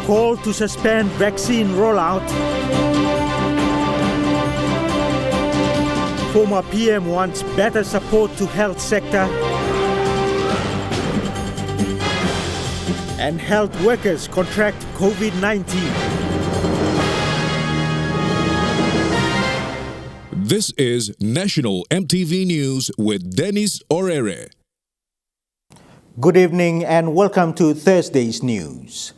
call to suspend vaccine rollout. Former PM wants better support to health sector. And health workers contract COVID-19. This is National EMTV News with Dennis Orere. Good evening and welcome to Thursday's news.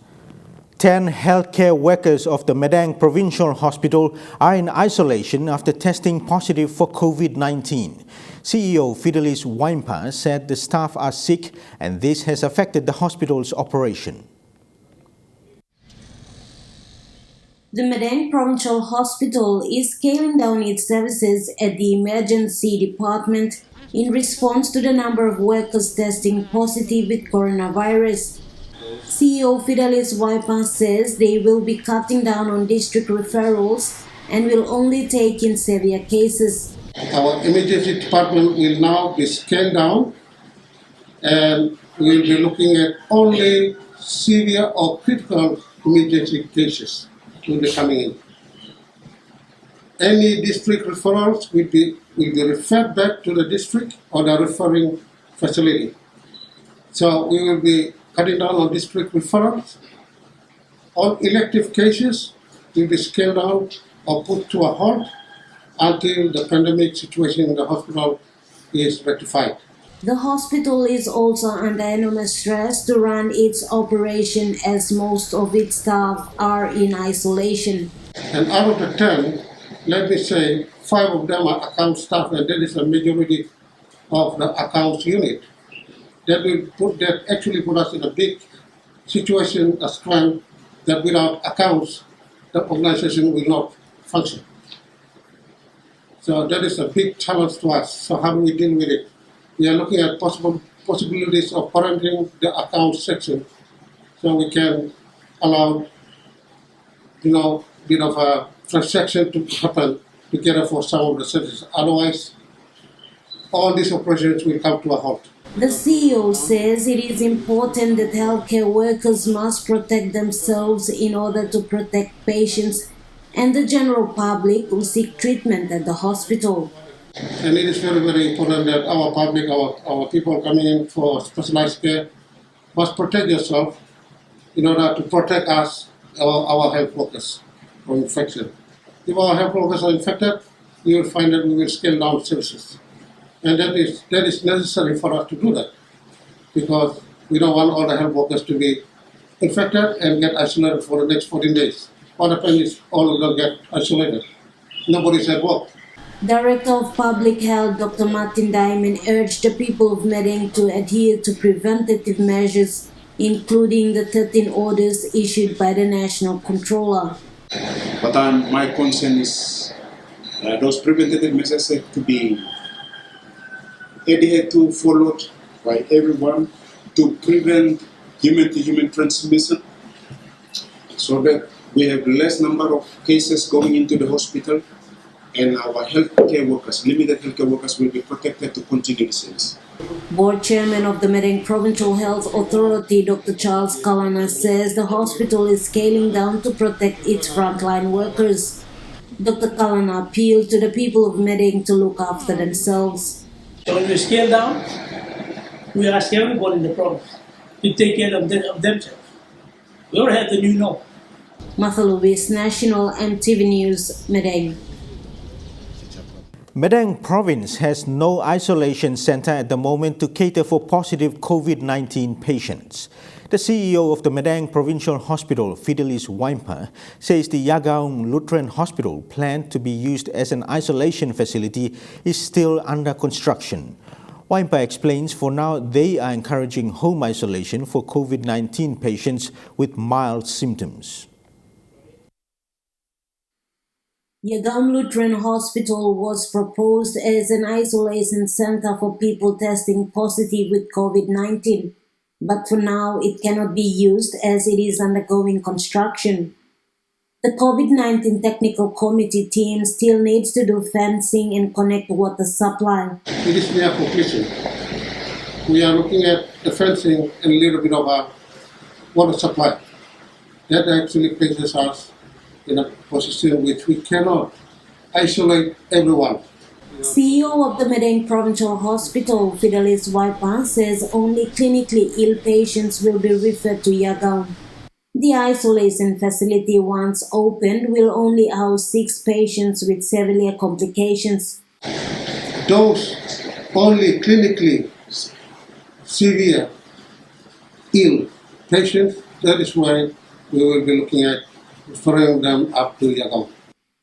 10 healthcare workers of the Madang Provincial Hospital are in isolation after testing positive for COVID-19. CEO Fidelis Waimpa said the staff are sick and this has affected the hospital's operation. The Madang Provincial Hospital is scaling down its services at the emergency department in response to the number of workers testing positive with coronavirus. CEO Fidelis Waimpa says they will be cutting down on district referrals and will only take in severe cases. Our emergency department will now be scaled down and we'll be looking at only severe or critical emergency cases will be coming in. Any district referrals will be referred back to the district or the referring facility. So we will be cutting down on district referrals. All elective cases will be scaled down or put to a halt until the pandemic situation in the hospital is rectified. The hospital is also under enormous stress to run its operation as most of its staff are in isolation. And out of the 10, let me say 5 of them are account staff, and that is a majority of the accounts unit. That actually put us in a big situation, a strength that without accounts, the organization will not function. So that is a big challenge to us. So how do we deal with it? We are looking at possibilities of quarantining the account section so we can allow, bit of a transaction to happen together for some of the services. Otherwise, all these operations will come to a halt. The CEO says it is important that healthcare workers must protect themselves in order to protect patients and the general public who seek treatment at the hospital. And it is very, very important that our public, our people coming in for specialized care must protect themselves in order to protect us, our health workers from infection. If our health workers are infected, you will find that we will scale down services. And that is necessary for us to do that because we don't want all the health workers to be infected and get isolated for the next 14 days. What happens is all of them get isolated. Nobody's at work. Director of Public Health Dr. Martin Diamond urged the people of Madang to adhere to preventative measures, including the 13 orders issued by the National Controller. But my concern is those preventative measures have to be adhered to, followed by everyone to prevent human-to-human transmission so that we have less number of cases going into the hospital and our healthcare workers, limited healthcare workers, will be protected to continue the service. Board Chairman of the Madang Provincial Health Authority, Dr. Charles Kalana, says the hospital is scaling down to protect its frontline workers. Dr. Kalana appealed to the people of Madang to look after themselves. So when we scale down, we ask everyone in the province to take care of themselves. We all have the new norm. Martha Lewis, National EMTV News, Madang. Madang Province has no isolation center at the moment to cater for positive COVID-19 patients. The CEO of the Madang Provincial Hospital, Fidelis Waimpa, says the Yagaung Lutheran Hospital, planned to be used as an isolation facility, is still under construction. Waimpa explains for now they are encouraging home isolation for COVID-19 patients with mild symptoms. Yagaung Lutheran Hospital was proposed as an isolation center for people testing positive with COVID-19, but for now it cannot be used as it is undergoing construction. The COVID-19 technical committee team still needs to do fencing and connect water supply. It is near completion. We are looking at the fencing and a little bit of a water supply. that actually places us in a position which we cannot isolate everyone. CEO of the Madang Provincial Hospital, Fidelis Waipa, says only clinically ill patients will be referred to Yagaon. The isolation facility, once opened, will only house 6 patients with severe complications. Those only clinically severe ill patients, that is why we will be looking at referring them up to Yagaon.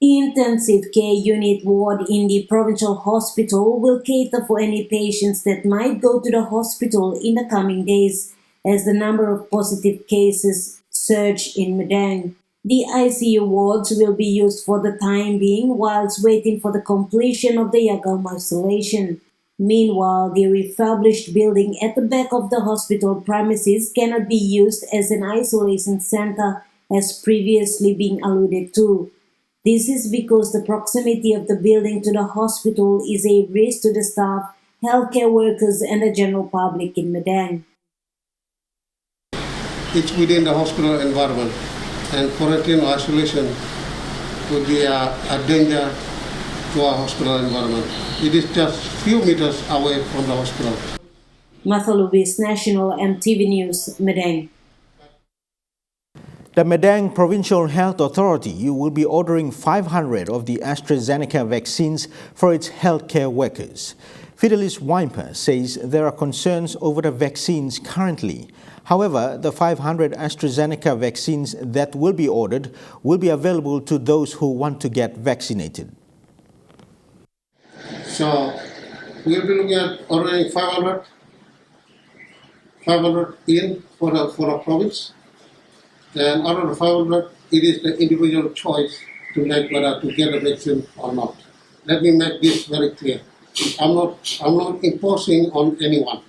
The intensive care unit ward in the provincial hospital will cater for any patients that might go to the hospital in the coming days as the number of positive cases surge in Madang. The ICU wards will be used for the time being whilst waiting for the completion of the Yagaon isolation. Meanwhile, the refurbished building at the back of the hospital premises cannot be used as an isolation center as previously been alluded to. This is because the proximity of the building to the hospital is a risk to the staff, healthcare workers, and the general public in Madang. It's within the hospital environment, and quarantine or isolation would be a danger to our hospital environment. It is just a few meters away from the hospital. Mathalubis National EMTV News, Madang. The Madang Provincial Health Authority will be ordering 500 of the AstraZeneca vaccines for its healthcare workers. Fidelis Waipa says there are concerns over the vaccines currently. However, the 500 AstraZeneca vaccines that will be ordered will be available to those who want to get vaccinated. So we'll be looking at ordering 500 in for a province. And out of the 500, it is the individual choice to make whether to get a vaccine or not. Let me make this very clear. I'm not imposing on anyone.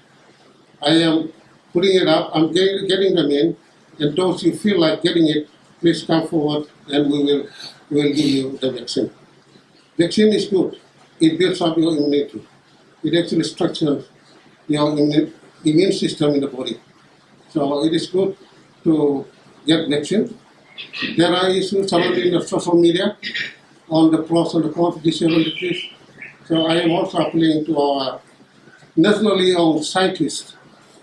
I am putting it up, I'm getting them in, and those who feel like getting it, please come forward and we will give you the vaccine. Vaccine is good. It builds up your immunity. It actually strengthens your immune system in the body. So it is good to get vaccine. There are issues surrounding the social media on the pros and the cons, disadvantages. So I am also appealing to our nationally owned scientists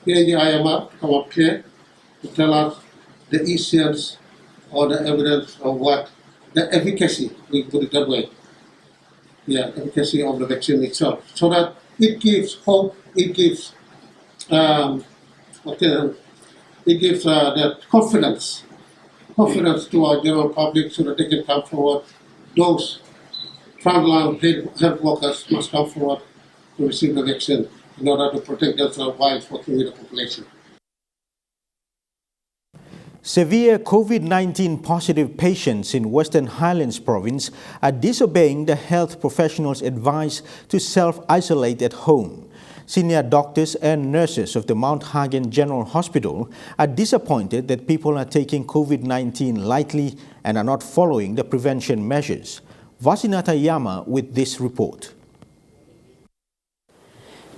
here in the IMR to come up here to tell us the issues or the evidence of what the efficacy, we put it that way, efficacy of the vaccine itself, so that it gives hope, it gives that confidence to our general public so that they can come forward. Those frontline health workers must come forward to receive the vaccine in order to protect themselves while working with the population. Severe COVID-19 positive patients in Western Highlands Province are disobeying the health professionals' advice to self-isolate at home. Senior doctors and nurses of the Mount Hagen General Hospital are disappointed that people are taking COVID-19 lightly and are not following the prevention measures. Vasinata Yama with this report.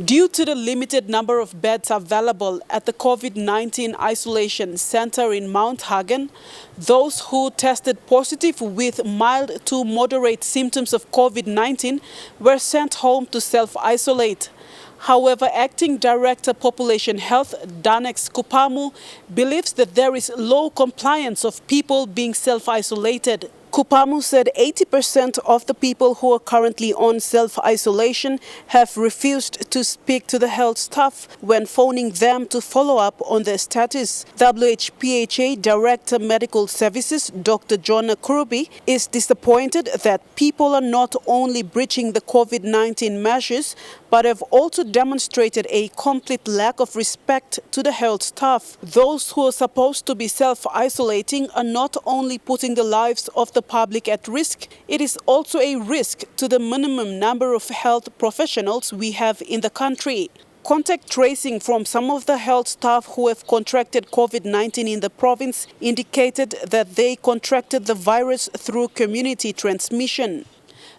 Due to the limited number of beds available at the COVID-19 isolation center in Mount Hagen, those who tested positive with mild to moderate symptoms of COVID-19 were sent home to self-isolate. However, Acting Director Population Health, Danex Kupamu, believes that there is low compliance of people being self-isolated. Kupamu said 80% of the people who are currently on self-isolation have refused to speak to the health staff when phoning them to follow up on their status. WHPHA Director Medical Services, Dr. John Kurubi, is disappointed that people are not only breaching the COVID-19 measures, but have also demonstrated a complete lack of respect to the health staff. Those who are supposed to be self-isolating are not only putting the lives of the public at risk, it is also a risk to the minimum number of health professionals we have in the country. Contact tracing from some of the health staff who have contracted COVID-19 in the province indicated that they contracted the virus through community transmission.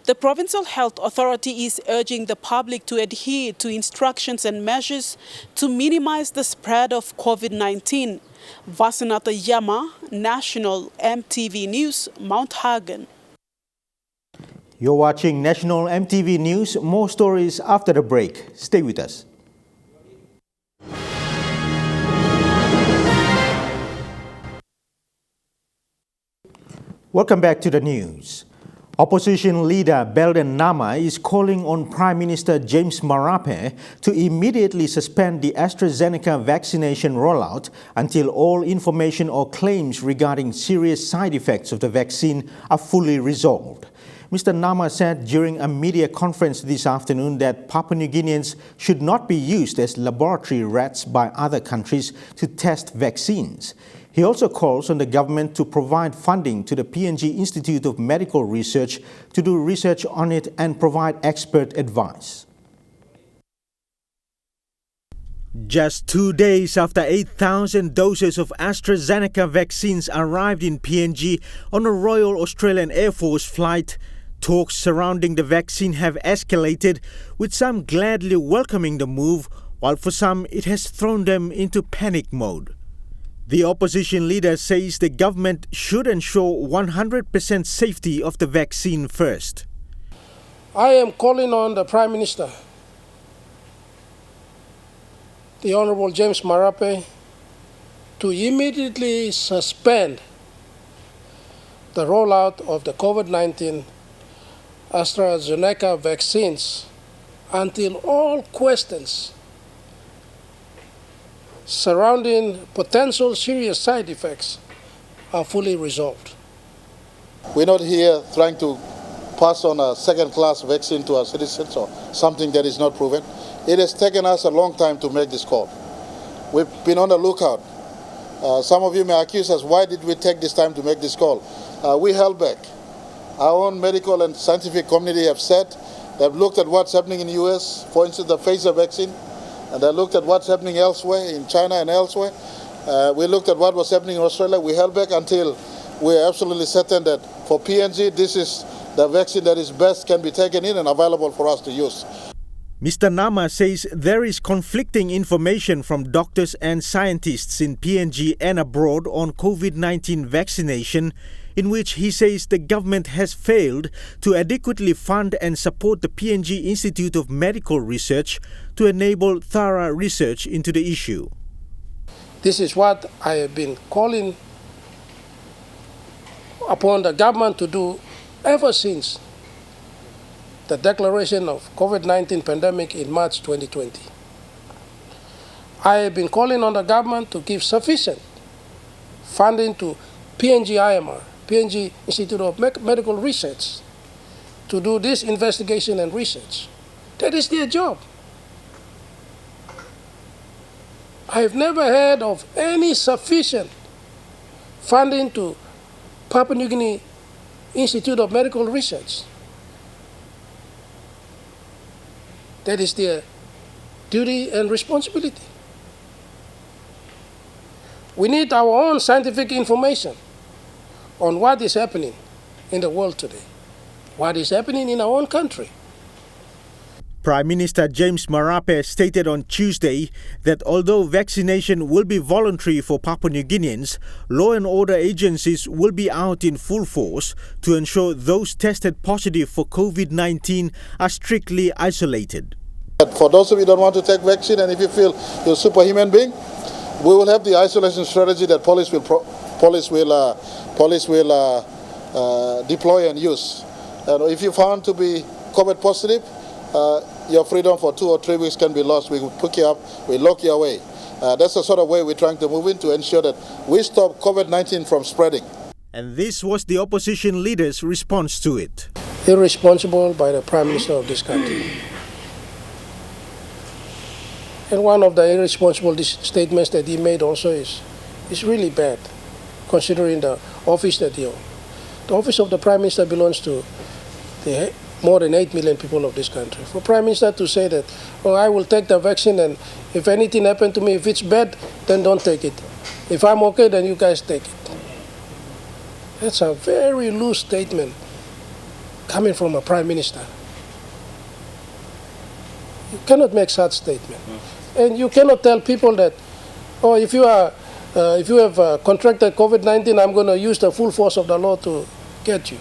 The Provincial Health Authority is urging the public to adhere to instructions and measures to minimize the spread of COVID-19. Vasanatha Yama, National EMTV News, Mount Hagen. You're watching National EMTV News. More stories after the break. Stay with us. Welcome back to the news. Opposition leader Belden Nama is calling on Prime Minister James Marape to immediately suspend the AstraZeneca vaccination rollout until all information or claims regarding serious side effects of the vaccine are fully resolved. Mr. Nama said during a media conference this afternoon that Papua New Guineans should not be used as laboratory rats by other countries to test vaccines. He also calls on the government to provide funding to the PNG Institute of Medical Research to do research on it and provide expert advice. Just 2 days after 8,000 doses of AstraZeneca vaccines arrived in PNG on a Royal Australian Air Force flight, talks surrounding the vaccine have escalated, with some gladly welcoming the move, while for some it has thrown them into panic mode. The opposition leader says the government should ensure 100% safety of the vaccine first. I am calling on the Prime Minister, the Honourable James Marape, to immediately suspend the rollout of the COVID-19 astrazeneca vaccines until all questions surrounding potential serious side effects are fully resolved. We're not here trying to pass on a second-class vaccine to our citizens or something that is not proven. It has taken us a long time to make this call. We've been on the lookout. Some of you may accuse us, why did we take this time to make this call? We held back. Our own medical and scientific community have said, they've looked at what's happening in the US, for instance, the Pfizer vaccine, and they looked at what's happening elsewhere, in China and elsewhere. We looked at what was happening in Australia. We held back until we're absolutely certain that for PNG, this is the vaccine that is best, can be taken in and available for us to use. Mr. Nama says there is conflicting information from doctors and scientists in PNG and abroad on COVID-19 vaccination, in which he says the government has failed to adequately fund and support the PNG Institute of Medical Research to enable thorough research into the issue. This is what I have been calling upon the government to do ever since the declaration of COVID-19 pandemic in March 2020. I have been calling on the government to give sufficient funding to PNG IMR, PNG Institute of Medical Research, to do this investigation and research. That is their job. I have never heard of any sufficient funding to Papua New Guinea Institute of Medical Research. That is their duty and responsibility. We need our own scientific information on what is happening in the world today, what is happening in our own country. Prime Minister James Marape stated on Tuesday that although vaccination will be voluntary for Papua New Guineans, law and order agencies will be out in full force to ensure those tested positive for COVID-19 are strictly isolated. For those of you who don't want to take vaccine, and if you feel you're a superhuman being, we will have the isolation strategy that police will deploy and use. And if you found to be COVID positive, your freedom for 2 or 3 weeks can be lost. We will pick you up, we lock you away. That's the sort of way we're trying to move in to ensure that we stop COVID-19 from spreading. And this was the opposition leader's response to it. Irresponsible by the Prime Minister of this country. And one of the irresponsible statements that he made also is really bad, considering the office that he owns. The office of the Prime Minister belongs to the more than 8 million people of this country. For Prime Minister to say that, oh, I will take the vaccine, and if anything happened to me, if it's bad, then don't take it. If I'm okay, then you guys take it. That's a very loose statement coming from a prime minister. You cannot make such statement. And you cannot tell people that, oh, if you have contracted COVID-19, I'm going to use the full force of the law to get you.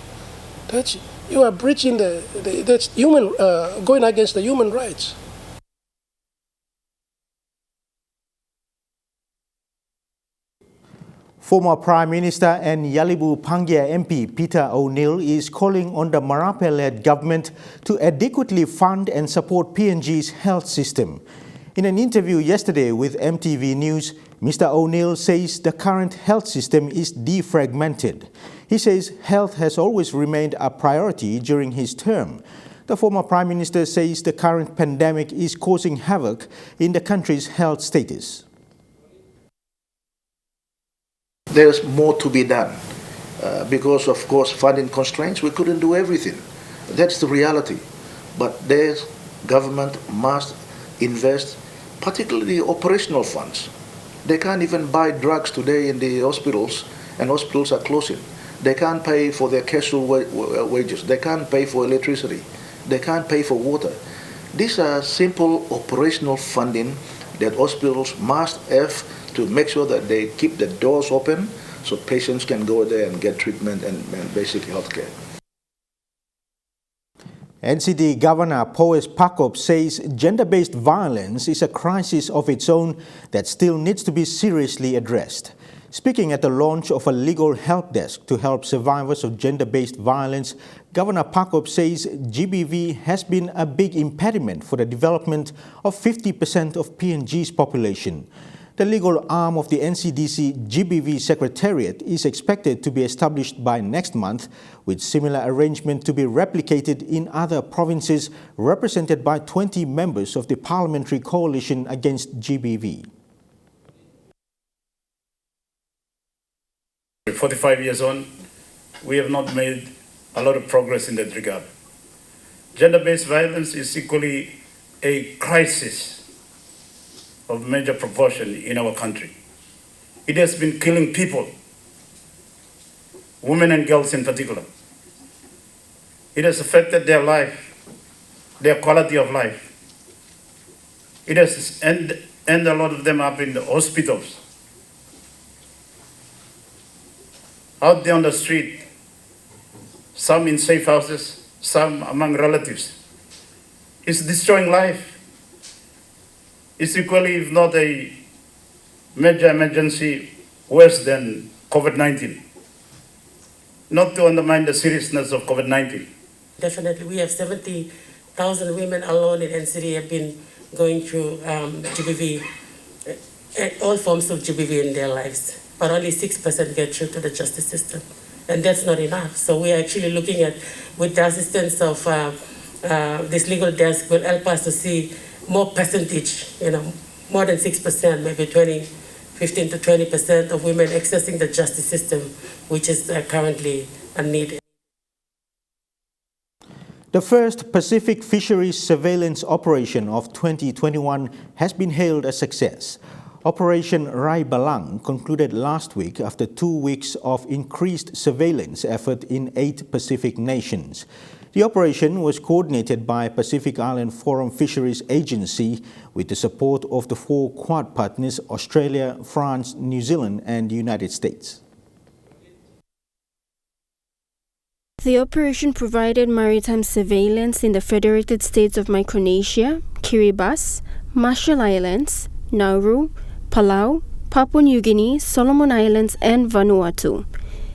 You are breaching that's human, going against the human rights. Former Prime Minister and Yalibu Pangia MP Peter O'Neill is calling on the Marape-led government to adequately fund and support PNG's health system. In an interview yesterday with MTV News, Mr. O'Neill says the current health system is defragmented. He says health has always remained a priority during his term. The former Prime Minister says the current pandemic is causing havoc in the country's health status. There's more to be done because, of course, funding constraints, we couldn't do everything. That's the reality. But the government must invest, particularly operational funds. They can't even buy drugs today in the hospitals, and hospitals are closing. They can't pay for their casual wages. They can't pay for electricity. They can't pay for water. These are simple operational funding that hospitals must have to make sure that they keep the doors open so patients can go there and get treatment and basic health care. NCD Governor Poes Pakop says gender-based violence is a crisis of its own that still needs to be seriously addressed. Speaking at the launch of a legal help desk to help survivors of gender-based violence, Governor Pakop says GBV has been a big impediment for the development of 50% of PNG's population. The legal arm of the NCDC GBV Secretariat is expected to be established by next month, with similar arrangement to be replicated in other provinces represented by 20 members of the Parliamentary Coalition Against GBV. 45 years on, we have not made a lot of progress in that regard. Gender-based violence is equally a crisis of major proportion in our country. It has been killing people, women and girls in particular. It has affected their life, their quality of life. It has ended a lot of them up in the hospitals, out there on the street, some in safe houses, some among relatives. It's destroying life. It's equally, if not a major emergency, worse than COVID-19. Not to undermine the seriousness of COVID-19. Definitely, we have 70,000 women alone in NCD have been going through GBV, all forms of GBV in their lives, but only 6% get through to the justice system. And that's not enough. So we are actually looking at, with the assistance of this legal desk, will help us to see more percentage, more than 6%, maybe 15 to 20% of women accessing the justice system, which is currently a need. The first Pacific Fisheries Surveillance Operation of 2021 has been hailed a success. Operation Rai Balang concluded last week after 2 weeks of increased surveillance effort in 8 Pacific nations. The operation was coordinated by Pacific Island Forum Fisheries Agency with the support of the 4 Quad partners Australia, France, New Zealand and the United States. The operation provided maritime surveillance in the Federated States of Micronesia, Kiribati, Marshall Islands, Nauru, Palau, Papua New Guinea, Solomon Islands and Vanuatu,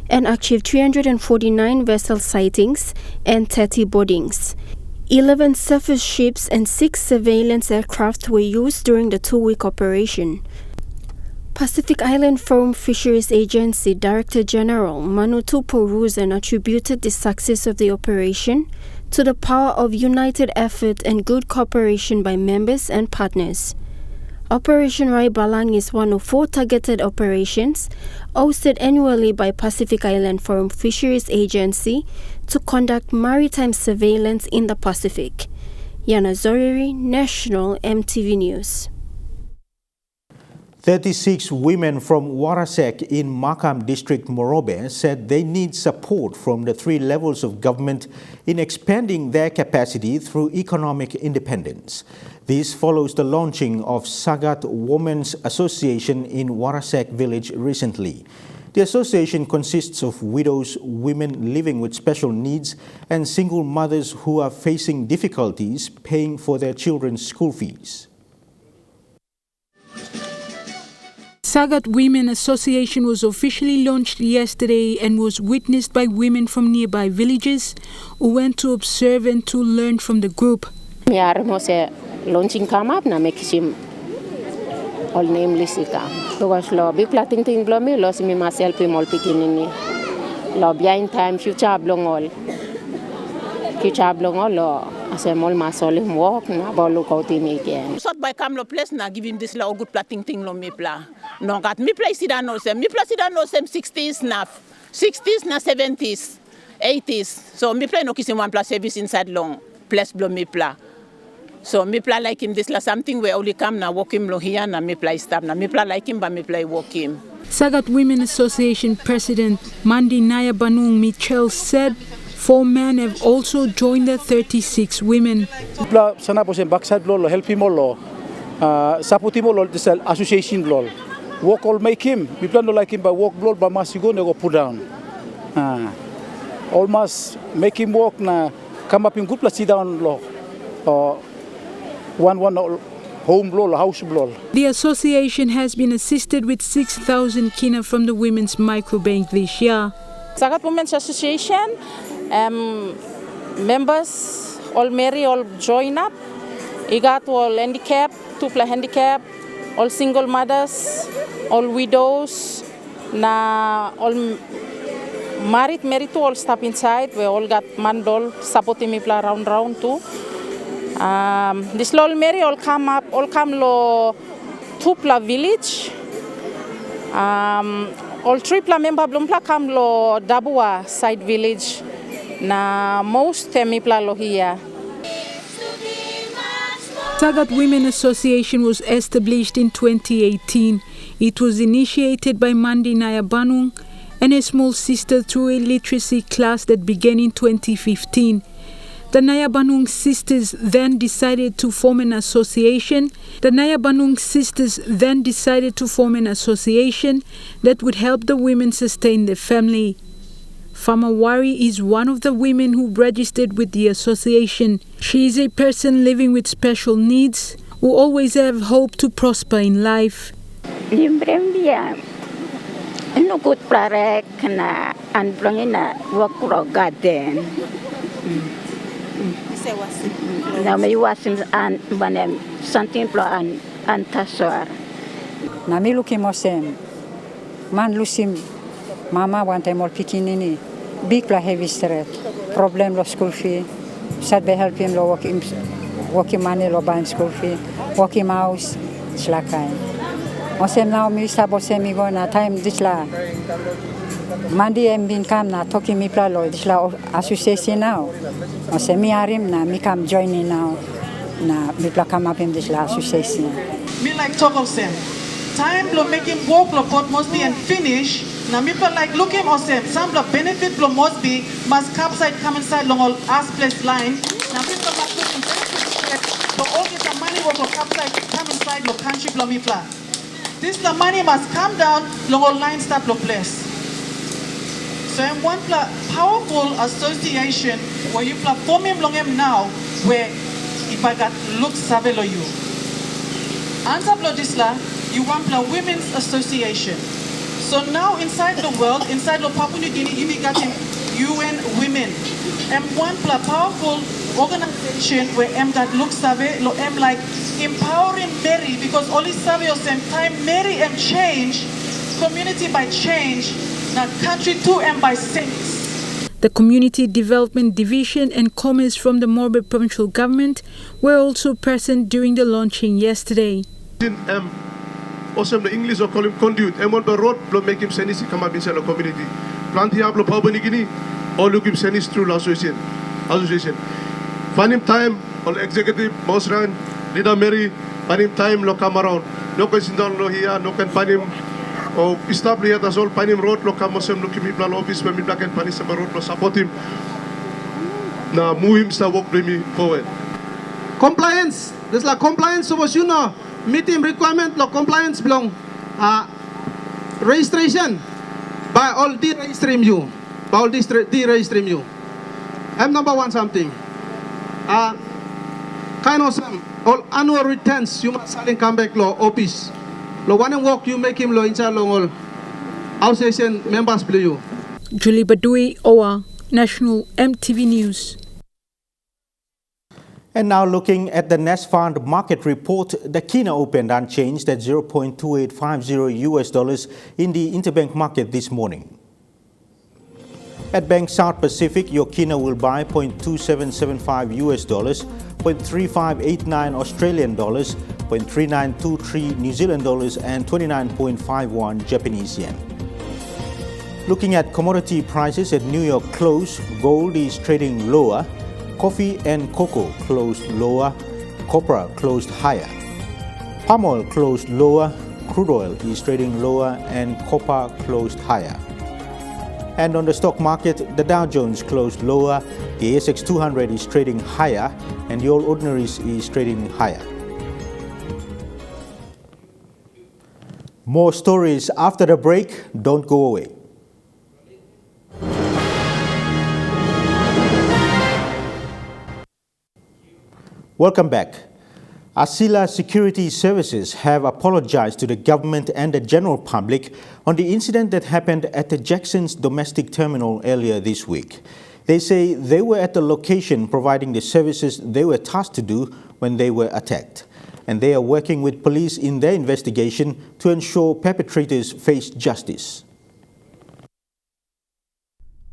and achieved 349 vessel sightings and 30 boardings. 11 surface ships and 6 surveillance aircraft were used during the 2-week operation. Pacific Island Forum Fisheries Agency Director General Manutu Poruzen attributed the success of the operation to the power of united effort and good cooperation by members and partners. Operation Rai Balang is one of 4 targeted operations hosted annually by Pacific Island Forum Fisheries Agency to conduct maritime surveillance in the Pacific. Yana Zoriri, National EMTV News. 36 women from Warasek in Makam District, Morobe, said they need support from the 3 levels of government in expanding their capacity through economic independence. This follows the launching of Sagat Women's Association in Warasek village recently. The association consists of widows, women living with special needs, and single mothers who are facing difficulties paying for their children's school fees. Sagat Women Association was officially launched yesterday and was witnessed by women from nearby villages who went to observe and to learn from the group. Launching come up na make him all nameless ika. Because lo big plating thing blow me lost me myself him all picking lo behind time future blong all lo as a mol masol him walk na about look out in again. Sort by come lo place na give him this lo good plating thing lo me pla. No got me place it no sem. Me place it no sem 60s na 70s 80s. So me play no kiss him one plus service inside long place blow me pla. So me play like him this la something where only come na walk him lo here na me play stop na me play like him but me play walk him. Sagat Women Association President Mandi Naya Banung Michel said 4 men have also joined the 36 women. Sana po sa backside lo help him lo support him lo this association lo walk all make him we plan to like him by walk blow by masigo go put down almost make him walk na come up in good place sit down lo one home blow, house blow. The association has been assisted with 6,000 kina from the Women's Microbank this year. Sagat Women's Association members all marry, all join up. You got all handicapped, 2 handicap, all single mothers, all widows, na all married to all step inside. We all got mandol supporting me round too. This lol Mary all come lo Tupla village. All 3 member blumpla come lo Dabua side village. Na most temipla lo here. Sagat Women Association was established in 2018. It was initiated by Mandi Naya Banung and a small sister through a literacy class that began in 2015. The Naya Banung sisters then decided to form an association. that would help the women sustain their family. Fama Wari is one of the women who registered with the association. She is a person living with special needs who always have hope to prosper in life. No good prarek na and blongina work garden. Na may wasim an banem something plo an tasor. Na mi lukimosem man lusim mama one time all pikinini big la heavy stress problem lo school fee sad be help him lo work money lo ban school fee work him house slakai. Osem now mi sabo semi go na time this la Mandi em bin kam na talking mi pla lo this la association now. Osem mi arim na mi kam joining now na mi pla come up in this la association. Me like talk of them. Time lo make him walk lo pot must be and finish. Now me pla like look him osem. Some lo benefit lo must be must capside come inside long all ass place line. Now me pla like look him benefit but all this money work lo capside come inside lo country lo mi pla. This the money must come down, long line start lo place. So in one powerful association where you forming long now, where if I got look savelo you. Answer Blodisla, you want Women's Association. So now inside the world, inside the Papua New Guinea, you got UN Women. And one powerful organization where that looks lo like empowering Mary because only Savi or same time Mary and change community by change now country too and by saints. The Community Development Division and Commerce from the Morobe Provincial Government were also present during the launching yesterday. Also the English or call him conduit and on the road make him send come up inside the community. Plant here Papua New Guinea or look him send through the association. Find him time on executive, most run, leader Mary, find him time, look come around. no kan sindal lo hiya, no kan panim, o istabli hata sol panim road lo kamosem lo kimi plan office pemi plaken panis sa road lo supportim na muhim sa work premi forward. Compliance, this la compliance supposed you know, meeting requirement lo compliance belong registration by all the registering you, by all the registering you. I'm number one something. Kind of some all annual returns you must come back law office. Lo one and work you make him law inside long all association members play you. Julie Badui, OWA, National EMTV News. And now looking at the Nest Fund market report, the Kina opened unchanged at $0.2850 in the interbank market this morning. At Bank South Pacific, your Kina will buy $0.2775 $0.3589 Australian dollars, $0.3923 New Zealand dollars, and 29.51 Japanese yen. Looking at commodity prices at New York close, gold is trading lower. Coffee and cocoa closed lower, copra closed higher. Palm oil closed lower, crude oil is trading lower, and copper closed higher. And on the stock market, the Dow Jones closed lower, the ASX 200 is trading higher, and the All Ordinaries is trading higher. More stories after the break. Don't go away. Welcome back. Asila Security Services have apologized to the government and the general public on the incident that happened at the Jackson's domestic terminal earlier this week. They say they were at the location providing the services they were tasked to do when they were attacked. And they are working with police in their investigation to ensure perpetrators face justice.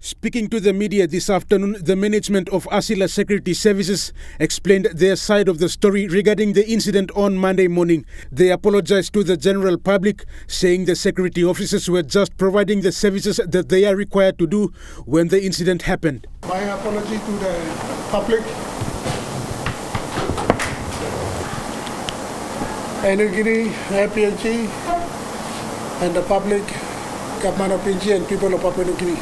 Speaking to the media this afternoon, the management of Asila Security Services explained their side of the story regarding the incident on Monday morning. They apologized to the general public, saying the security officers were just providing the services that they are required to do when the incident happened. My apology to the public. Energy, PNG, and the public, government of PNG and people of Papua New Guinea.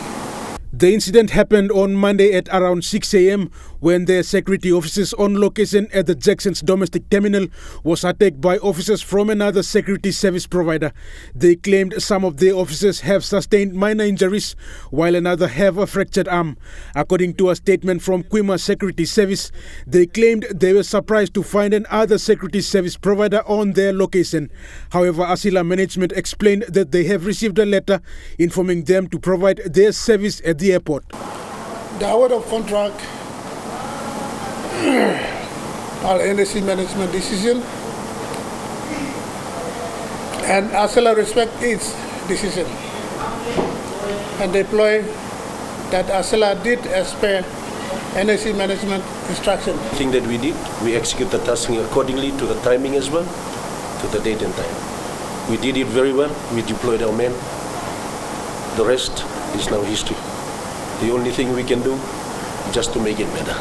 The incident happened on Monday at around 6 a.m. when the security officers on location at the Jackson's domestic terminal was attacked by officers from another security service provider. They claimed some of the officers have sustained minor injuries while another have a fractured arm. According to a statement from Quima Security Service, they claimed they were surprised to find another security service provider on their location. However, Asila management explained that they have received a letter informing them to provide their service at the airport. The award of contract, our NSC management decision, and Asila respect its decision and deploy that Asila did as per NSC management instruction. The thing that we did, we execute the tasking accordingly to the timing as well, to the date and time. We did it very well. We deployed our men. The rest is now history. The only thing we can do is just to make it better.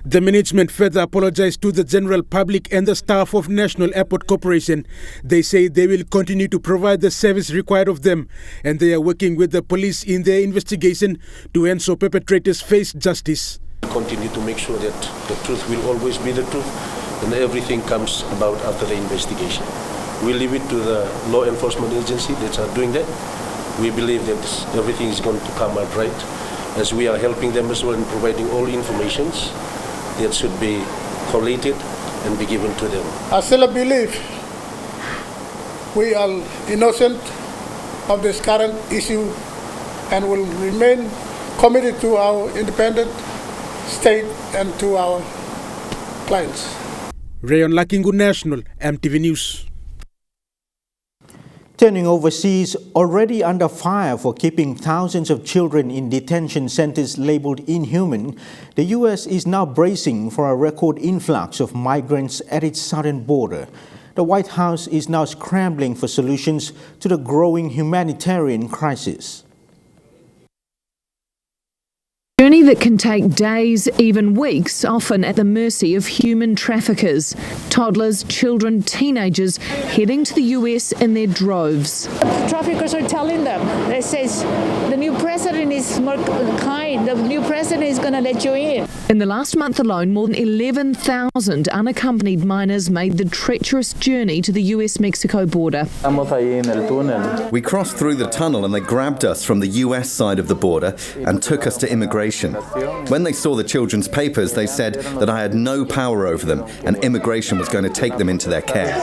The management further apologized to the general public and the staff of National Airport Corporation. They say they will continue to provide the service required of them, and they are working with the police in their investigation to ensure perpetrators face justice. Continue to make sure that the truth will always be the truth, and everything comes about after the investigation. We leave it to the law enforcement agency that are doing that. We believe that everything is going to come out right, as we are helping them as well in providing all informations that should be collated and be given to them. I still believe we are innocent of this current issue and will remain committed to our independent state and to our clients. Rayon Lakingu, National EMTV News. Turning overseas, already under fire for keeping thousands of children in detention centers labeled inhuman, the U.S. is now bracing for a record influx of migrants at its southern border. The White House is now scrambling for solutions to the growing humanitarian crisis. journey that can take days, even weeks, often at the mercy of human traffickers. Toddlers, children, teenagers heading to the US in their droves. Traffickers are telling them, they says, the new president is more kind, the new president is going to let you in. In the last month alone, more than 11,000 unaccompanied minors made the treacherous journey to the US-Mexico border. We crossed through the tunnel and they grabbed us from the US side of the border and took us to immigration. When they saw the children's papers, they said that I had no power over them and immigration was going to take them into their care.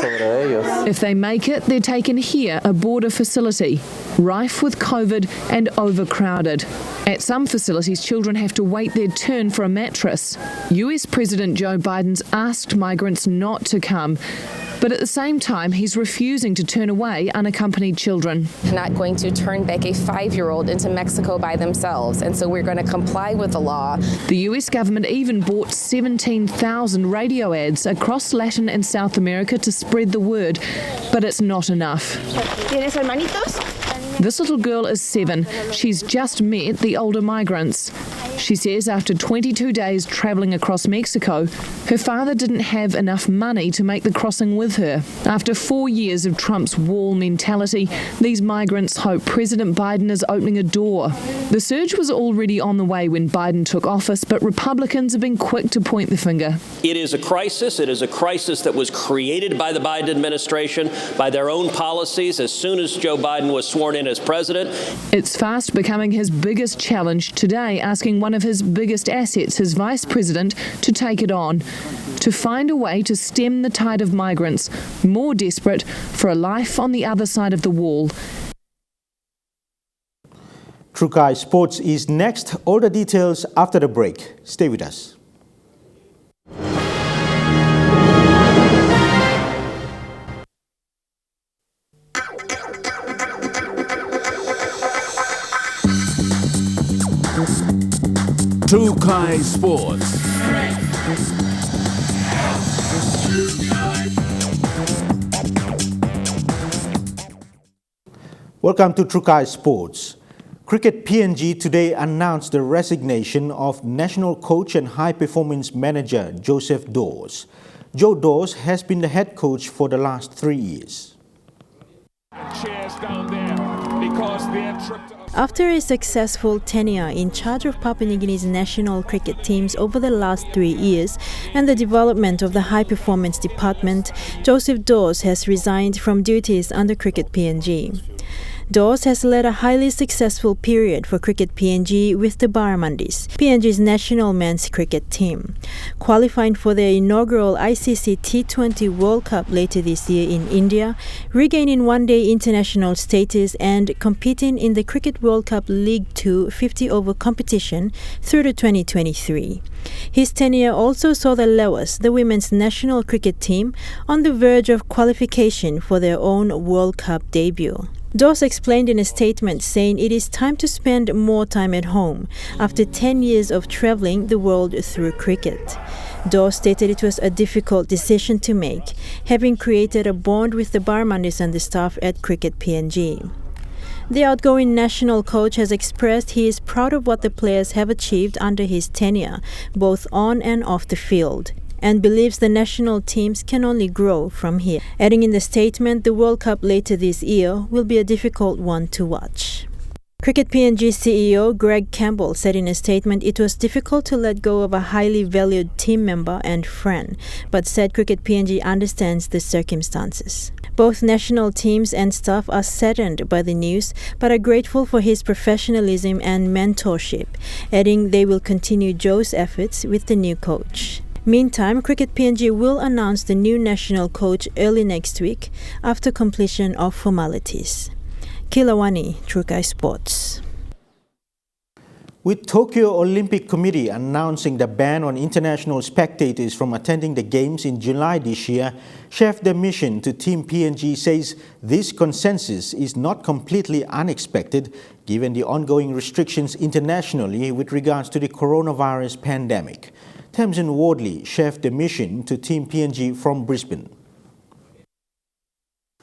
If they make it, they're taken here, a border facility, rife with COVID and overcrowded. At some facilities, children have to wait their turn for a mattress. US President Joe Biden's asked migrants not to come, but at the same time, he's refusing to turn away unaccompanied children. Not going to turn back a 5-year-old into Mexico by themselves, and so we're going to comply with the law. The US government even bought 17,000 radio ads across Latin and South America to spread the word, but it's not enough. ¿Tienes hermanitos? This little girl is 7. She's just met the older migrants. She says after 22 days travelling across Mexico, her father didn't have enough money to make the crossing with her. After 4 years of Trump's wall mentality, these migrants hope President Biden is opening a door. The surge was already on the way when Biden took office, but Republicans have been quick to point the finger. It is a crisis. It is a crisis that was created by the Biden administration, by their own policies as soon as Joe Biden was sworn in as president. It's fast becoming his biggest challenge today, asking one of his biggest assets, his vice president, to take it on, to find a way to stem the tide of migrants, more desperate for a life on the other side of the wall. Trukai Sports is next. All the details after the break. Stay with us. Trukai Sports. Welcome to Trukai Sports. Cricket PNG today announced the resignation of national coach and high-performance manager Joseph Dawes. Joe Dawes has been the head coach for the last 3 years. After a successful tenure in charge of Papua New Guinea's national cricket teams over the last 3 years and the development of the high-performance department, Joseph Dawes has resigned from duties under Cricket PNG. Dawes has led a highly successful period for Cricket PNG with the Barramundis, PNG's national men's cricket team, qualifying for their inaugural ICC T20 World Cup later this year in India, regaining one-day international status and competing in the Cricket World Cup League 2 50-over competition through to 2023. His tenure also saw the Lewas, the women's national cricket team, on the verge of qualification for their own World Cup debut. Dawes explained in a statement saying it is time to spend more time at home after 10 years of travelling the world through cricket. Dawes stated it was a difficult decision to make, having created a bond with the Barramundis and the staff at Cricket PNG. The outgoing national coach has expressed he is proud of what the players have achieved under his tenure, both on and off the field, and believes the national teams can only grow from here. Adding in the statement, the World Cup later this year will be a difficult one to watch. Cricket PNG CEO Greg Campbell said in a statement it was difficult to let go of a highly valued team member and friend, but said Cricket PNG understands the circumstances. Both national teams and staff are saddened by the news, but are grateful for his professionalism and mentorship, adding they will continue Joe's efforts with the new coach. Meantime, Cricket PNG will announce the new national coach early next week after completion of formalities. Kilawani, Trukai Sports. With Tokyo Olympic Committee announcing the ban on international spectators from attending the Games in July this year, Chef de Mission to Team PNG says this consensus is not completely unexpected given the ongoing restrictions internationally with regards to the coronavirus pandemic. Tamsin Wardley, Chef de Mission to Team PNG from Brisbane.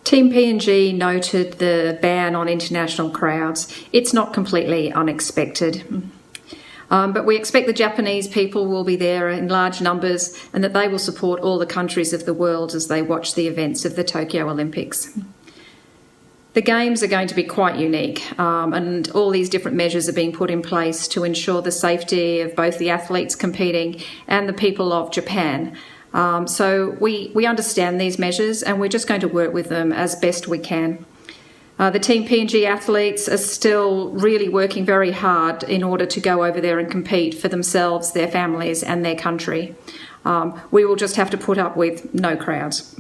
Team PNG noted the ban on international crowds. It's not completely unexpected. But we expect the Japanese people will be there in large numbers and that they will support all the countries of the world as they watch the events of the Tokyo Olympics. The Games are going to be quite unique, and all these different measures are being put in place to ensure the safety of both the athletes competing and the people of Japan. So we understand these measures and we're just going to work with them as best we can. The Team PNG athletes are still really working very hard in order to go over there and compete for themselves, their families and their country. We will just have to put up with no crowds.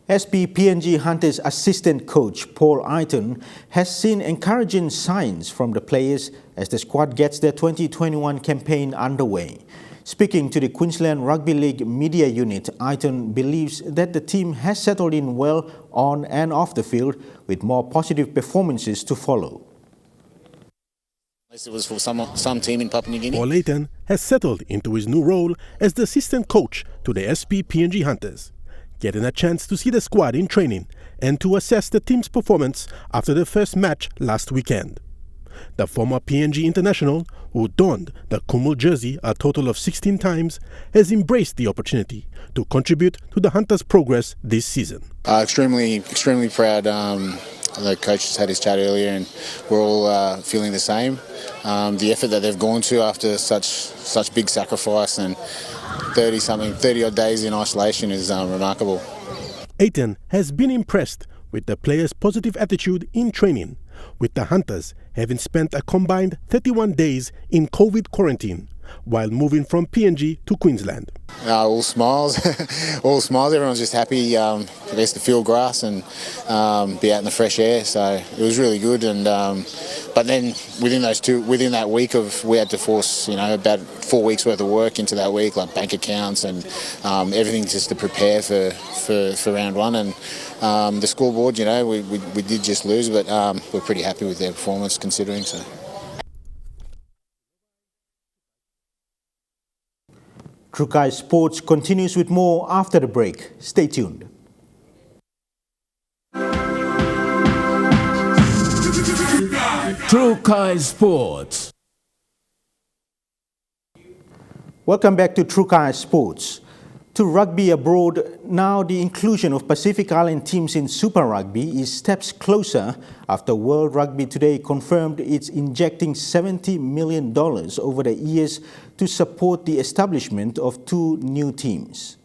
SB PNG Hunters assistant coach Paul Aiton has seen encouraging signs from the players as the squad gets their 2021 campaign underway. Speaking to the Queensland Rugby League media unit, Aiton believes that the team has settled in well on and off the field with more positive performances to follow. It was for some team in Papua New Guinea. Paul Aiton has settled into his new role as the assistant coach to the SB PNG Hunters, getting a chance to see the squad in training and to assess the team's performance after the first match last weekend. The former PNG international, who donned the Kumul jersey a total of 16 times, has embraced the opportunity to contribute to the Hunters' progress this season. Extremely proud. The coach has had his chat earlier and we're all feeling the same. The effort that they've gone to after such big sacrifice and 30 odd days in isolation is remarkable. Aiton has been impressed with the players' positive attitude in training, with the Hunters having spent a combined 31 days in COVID quarantine while moving from PNG to Queensland. All smiles, all smiles. Everyone's just happy, I guess, to feel grass and be out in the fresh air. So it was really good. And but then within that week we had to force, about 4 weeks worth of work into that week, like bank accounts and everything just to prepare for round one. And the scoreboard, we did just lose, but we're pretty happy with their performance considering. So. Trukai Sports continues with more after the break. Stay tuned. Trukai Sports. Welcome back to Trukai Sports. To rugby abroad, now the inclusion of Pacific Island teams in Super Rugby is steps closer after World Rugby Today confirmed it's injecting $70 million over the years to support the establishment of 2 new teams.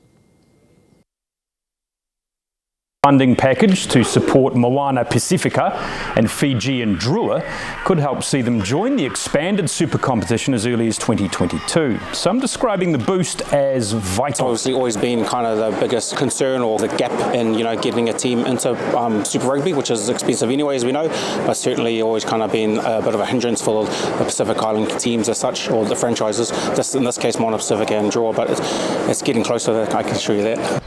Funding package to support Moana Pacifica and Fijian Drua could help see them join the expanded super competition as early as 2022. Some describing the boost as vital. Obviously always been kind of the biggest concern or the gap in getting a team into Super Rugby, which is expensive anyway, as we know, but certainly always kind of been a bit of a hindrance for the Pacific Island teams as such, or the franchises. In this case, Moana Pacifica and Drua, but it's getting closer, I can assure you that.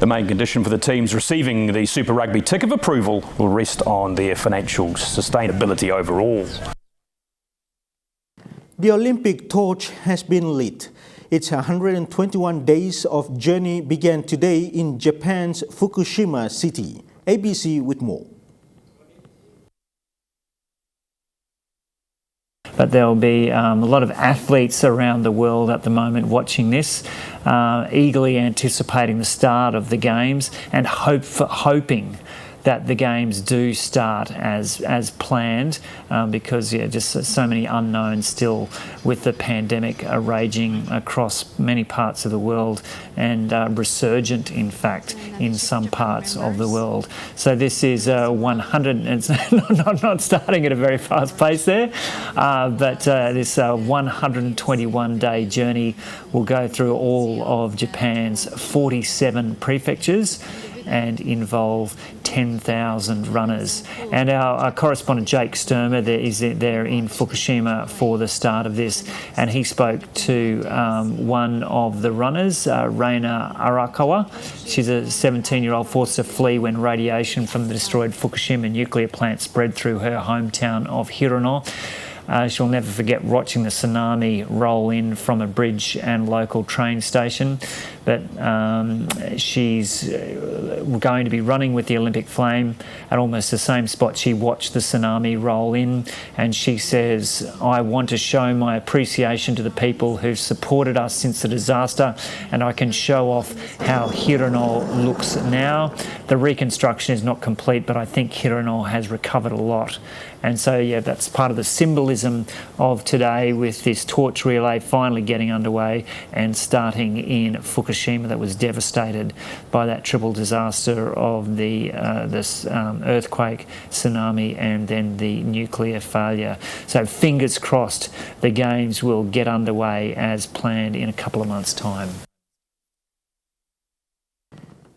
The main condition for the teams receiving the Super Rugby tick of approval will rest on their financial sustainability overall. The Olympic torch has been lit. Its 121 days of journey began today in Japan's Fukushima city. ABC with more. But there will be a lot of athletes around the world at the moment watching this, eagerly anticipating the start of the Games and hoping that the Games do start as planned, because just so many unknowns still with the pandemic raging across many parts of the world and resurgent, in fact, in some parts of the world. So this is 100. It's not starting at a very fast pace there, but this 121-day journey will go through all of Japan's 47 prefectures and involve 10,000 runners. And our correspondent Jake Sturmer is there in Fukushima for the start of this, and he spoke to one of the runners, Reina Arakawa. She's a 17-year-old forced to flee when radiation from the destroyed Fukushima nuclear plant spread through her hometown of Hirono. She'll never forget watching the tsunami roll in from a bridge and local train station. but she's going to be running with the Olympic flame at almost the same spot she watched the tsunami roll in, and she says, I want to show my appreciation to the people who've supported us since the disaster, and I can show off how Hiranol looks now. The reconstruction is not complete, but I think Hiranol has recovered a lot. And so, yeah, that's part of the symbolism of today, with this torch relay finally getting underway and starting in Fukushima, that was devastated by that triple disaster of this earthquake, tsunami, and then the nuclear failure. So fingers crossed the Games will get underway as planned in a couple of months' time.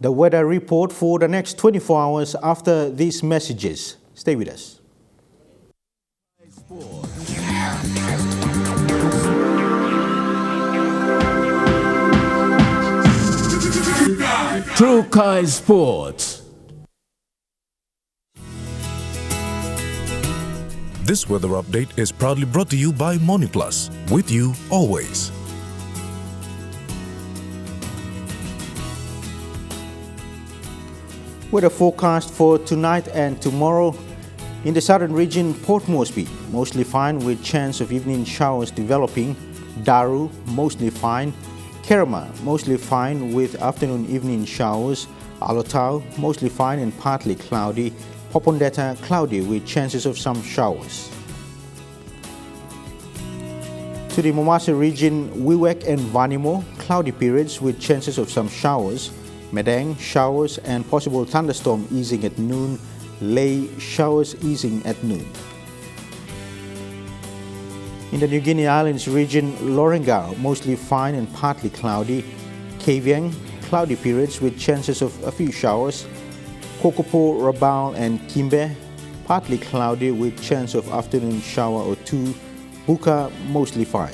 The weather report for the next 24 hours after these messages. Stay with us. True Kai Sports. This weather update is proudly brought to you by MoneyPlus, with you always. Weather forecast for tonight and tomorrow. In the southern region, Port Moresby, mostly fine with chance of evening showers developing. Daru, mostly fine. Kerama, mostly fine with afternoon evening showers. Alotau, mostly fine and partly cloudy. Popondetta, cloudy with chances of some showers. To the Mombasa region, Wewak and Vanimo, cloudy periods with chances of some showers. Madang, showers and possible thunderstorm easing at noon. Lay, showers easing at noon. In the New Guinea Islands region, Lorengau, mostly fine and partly cloudy. Kavieng, cloudy periods with chances of a few showers. Kokopo, Rabaul and Kimbe, partly cloudy with chance of afternoon shower or two. Buka, mostly fine.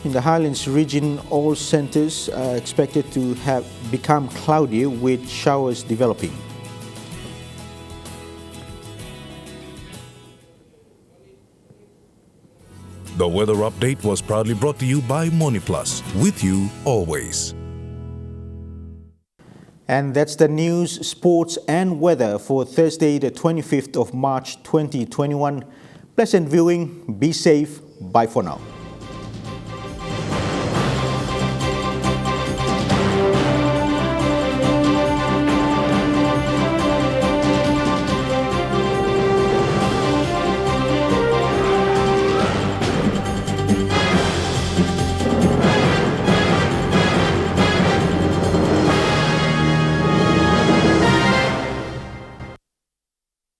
In the Highlands region, all centers are expected to have become cloudy with showers developing. The weather update was proudly brought to you by MoneyPlus, with you always. And that's the news, sports and weather for Thursday, the 25th of March 2021. Pleasant viewing, be safe, bye for now.